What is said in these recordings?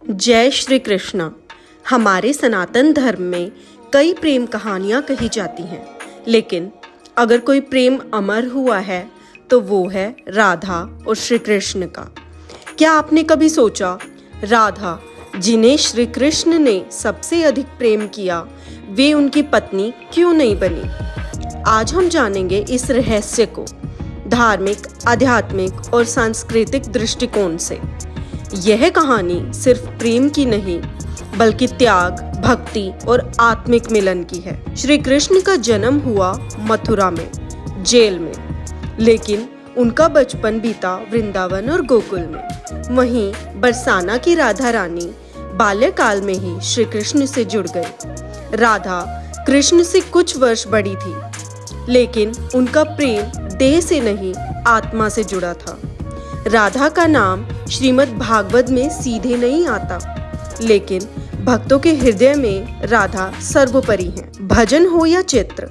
जय श्री कृष्ण। हमारे सनातन धर्म में कई प्रेम कहानियाँ कही जाती हैं, लेकिन अगर कोई प्रेम अमर हुआ है तो वो है राधा और श्री कृष्ण का। क्या आपने कभी सोचा, राधा जिन्हें श्री कृष्ण ने सबसे अधिक प्रेम किया, वे उनकी पत्नी क्यों नहीं बनी? आज हम जानेंगे इस रहस्य को धार्मिक, आध्यात्मिक और सांस्कृतिक दृष्टिकोण से। यह कहानी सिर्फ प्रेम की नहीं, बल्कि त्याग, भक्ति और आत्मिक मिलन की है। श्री कृष्ण का जन्म हुआ मथुरा में, जेल में, लेकिन उनका बचपन बीता वृंदावन और गोकुल में। वहीं बरसाना की राधा रानी बाल्यकाल में ही श्री कृष्ण से जुड़ गई। राधा कृष्ण से कुछ वर्ष बड़ी थी, लेकिन उनका प्रेम देह से नहीं, आत्मा से जुड़ा था। राधा का नाम श्रीमद् भागवत में सीधे नहीं आता, लेकिन भक्तों के हृदय में राधा सर्वोपरि है। भजन हो या चित्र,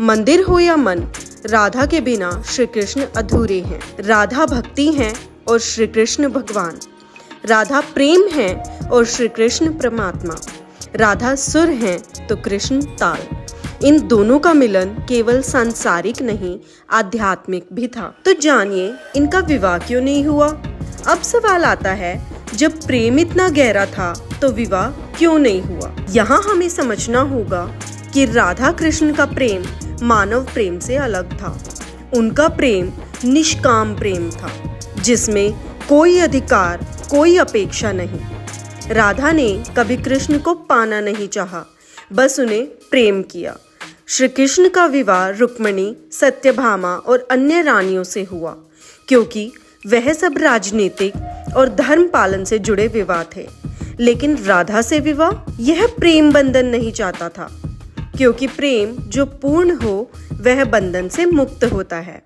मंदिर हो या मन, राधा के बिना श्री कृष्ण अधूरे हैं। राधा भक्ति है और श्री कृष्ण भगवान। राधा प्रेम है और श्री कृष्ण परमात्मा। राधा सुर है तो कृष्ण ताल। इन दोनों का मिलन केवल सांसारिक नहीं, आध्यात्मिक भी था। तो जानिए, इनका विवाह क्यों नहीं हुआ? अब सवाल आता है, जब प्रेम इतना गहरा था तो विवाह क्यों नहीं हुआ? यहाँ हमें समझना होगा कि राधा कृष्ण का प्रेम मानव प्रेम से अलग था। उनका प्रेम निष्काम प्रेम था, जिसमें कोई अधिकार, कोई अपेक्षा नहीं। राधा ने कभी कृष्ण को पाना नहीं चाहा, बस उन्हें प्रेम किया। श्री कृष्ण का विवाह रुक्मिणी, सत्यभामा और अन्य रानियों से हुआ, क्योंकि वह सब राजनीतिक और धर्म पालन से जुड़े विवाह थे। लेकिन राधा से विवाह, यह प्रेम बंधन नहीं चाहता था, क्योंकि प्रेम जो पूर्ण हो वह बंधन से मुक्त होता है।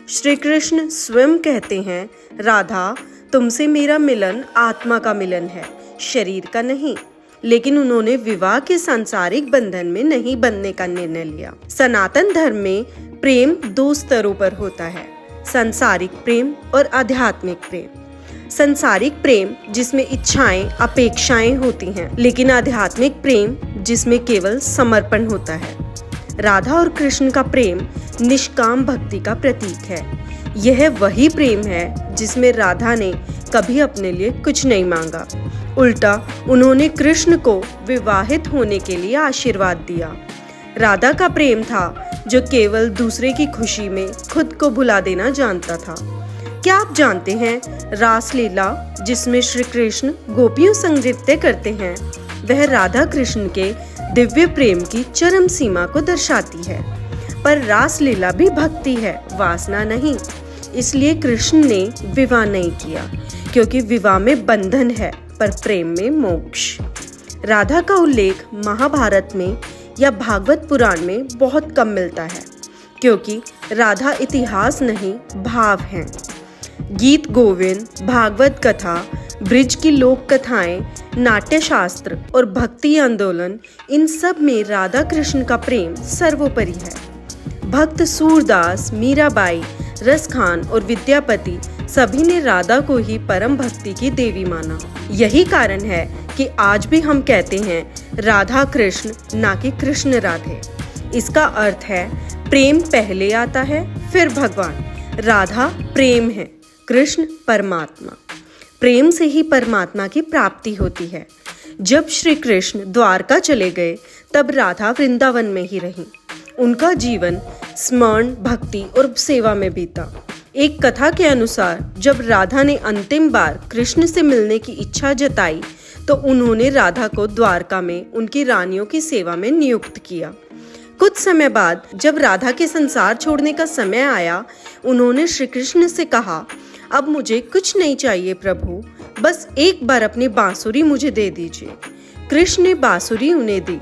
श्री कृष्ण स्वयं कहते हैं, राधा तुमसे मेरा मिलन आत्मा का मिलन है, शरीर का नहीं। लेकिन उन्होंने विवाह के सांसारिक बंधन में नहीं बंधने का निर्णय लिया। सनातन धर्म में प्रेम दो स्तरों पर होता है, सांसारिक प्रेम और आध्यात्मिक प्रेम। सांसारिक प्रेम जिसमें इच्छाएं, अपेक्षाएं होती हैं, लेकिन आध्यात्मिक प्रेम जिसमें केवल समर्पण होता है। राधा और कृष्ण का प्रेम निष्काम भक्ति का प्रतीक है। यह वही प्रेम है जिसमें राधा ने कभी अपने लिए कुछ नहीं मांगा, उल्टा उन्होंने कृष्ण को विवाहित होने के लिए आशीर्वाद दिया। राधा का प्रेम था जो केवल दूसरे की खुशी में खुद को भुला देना जानता था। क्या आप जानते हैं, रासलीला जिसमें श्री कृष्ण गोपियों संग नृत्य करते हैं, वह राधा कृष्ण के दिव्य प्रेम की चरम सीमा को दर्शाती है। पर रासलीला भी भक्ति है, वासना नहीं। इसलिए कृष्ण ने विवाह नहीं किया, क्योंकि विवाह में बंधन है पर प्रेम में मोक्ष। राधा का उल्लेख महाभारत में या भागवत पुराण में बहुत कम मिलता है, क्योंकि राधा इतिहास नहीं, भाव हैं। गीत गोविंद, भागवत कथा, ब्रिज की लोक कथाएं, नाट्य शास्त्र और भक्ति आंदोलन, इन सब में राधा कृष्ण का प्रेम सर्वोपरि है। भक्त सूरदास, मीराबाई, रसखान और विद्यापति सभी ने राधा को ही परम भक्ति की देवी माना। यही कारण है कि आज भी हम कहते हैं राधा कृष्ण, ना कि कृष्ण राधे। इसका अर्थ है प्रेम पहले आता है, फिर भगवान। राधा प्रेम है, कृष्ण परमात्मा। प्रेम से ही परमात्मा की प्राप्ति होती है। जब श्री कृष्ण द्वारका चले गए, तब राधा वृंदावन में ही रही। उनका जीवन स्मरण, भक्ति और सेवा में बीता। एक कथा के अनुसार जब राधा ने अंतिम बार कृष्ण से मिलने की इच्छा जताई, तो उन्होंने राधा को द्वारका में उनकी रानियों की सेवा में नियुक्त किया। कुछ समय बाद जब राधा के संसार छोड़ने का समय आया, उन्होंने श्री कृष्ण से कहा, अब मुझे कुछ नहीं चाहिए प्रभु, बस एक बार अपनी बांसुरी मुझे दे दीजिए। कृष्ण ने बांसुरी उन्हें दी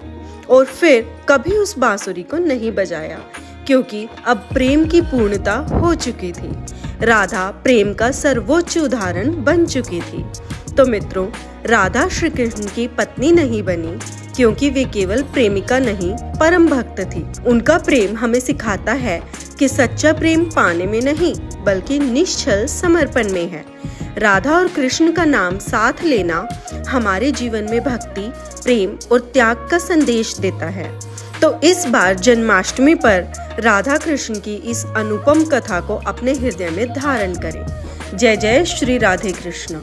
और फिर कभी उस बांसुरी को नहीं बजाया, क्योंकि अब प्रेम की पूर्णता हो चुकी थी। राधा प्रेम का सर्वोच्च उदाहरण बन चुकी थी। तो मित्रों, राधा श्री कृष्ण की पत्नी नहीं बनी, क्योंकि वे केवल प्रेमिका नहीं, परम भक्त थी। उनका प्रेम हमें सिखाता है कि सच्चा प्रेम पाने में नहीं, बल्कि निश्चल समर्पण में है। राधा और कृष्ण का नाम साथ लेना हमारे जीवन में भक्ति, प्रेम और त्याग का संदेश देता है। तो इस बार जन्माष्टमी पर राधा कृष्ण की इस अनुपम कथा को अपने हृदय में धारण करें। जय जय श्री राधे कृष्ण।